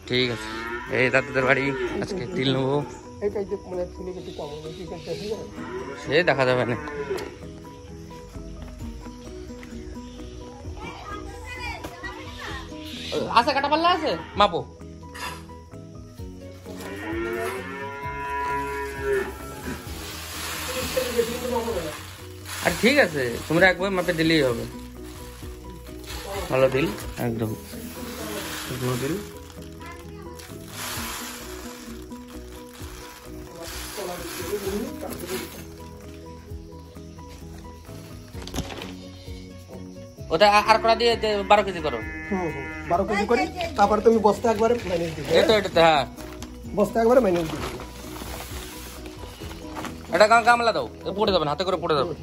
ঠিক আছে। এই দাদুদের বাড়ি আজকে তিল নেবো, সে দেখা যাবে না। আছে কাটা পাল্লা আছে, মাপো। আর ঠিক আছে, তোমরা একবার মাপে দিলেই হবে। ভালো দিল, একদম দিল। ওটা আর করা দিয়ে 12 কেজি করো। 12 কেজি করি, তারপরে তুমি বস্তা একবারে মাইনাস দিবে। এই তো এটাতে, হ্যাঁ বস্তা একবারে মাইনাস দিবে। এটা গামলা দাও, পড়ে যাবে, হাতে করে পড়ে যাবে।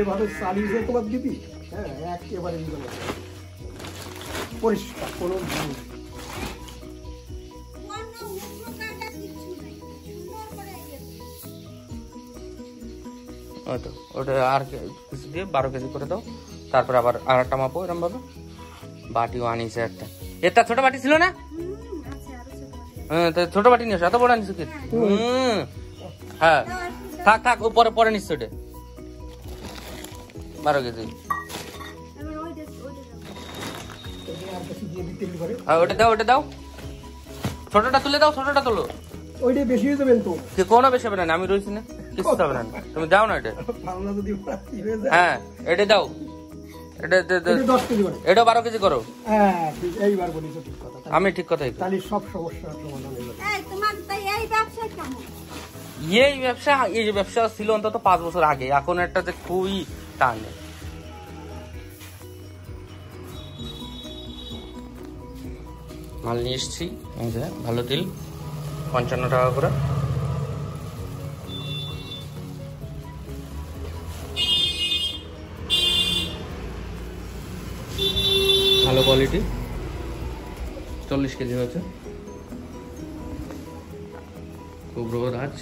ভাবে চালিয়ে তোমার দিবি, হ্যাঁ একেবারে দিবে না, পরিষ্কার কোনো ভুল। ওটা আর কিছু দিয়ে 12 কেজি করে দাও। তারপর আবার আর একটা মাপো এরকম ভাবে। বাটিও আনিছে একটা, এটা ছোট বাটি ছিল না? হ্যাঁ, ছোট বাটি নিয়ে এত বড় আনিস কি? হ্যাঁ থাক থাক, ও পরে নিস। ওটা 12 কেজি। ওটা দাও, ওটা দাও, ছোটটা তুলে দাও, ছোটটা তোলো। ওইটাই বেশি হয়ে যাবেন তো। কোনো বেশি হবে না, আমি রয়েছি না, কিছু হবে না, তুমি দাও না এটা। হ্যাঁ এটা দাও, এটা 10 কেজি করে, এটা 12 কেজি করো। হ্যাঁ এইবার বলিস ঠিক কথা, আমি ঠিক কথাই। তাহলে সব সমস্যার সমাধান হয়ে যাবে। এই ব্যবসা ছিল অন্তত 5 বছর আগে, এখন একটা যে খুবই টানে। মাল নিয়ে এসছি, ভালো তিল 55 টাকা করে। ভালো কোয়ালিটি, 40 কেজি হয়েছে। খুব রোদ আজ।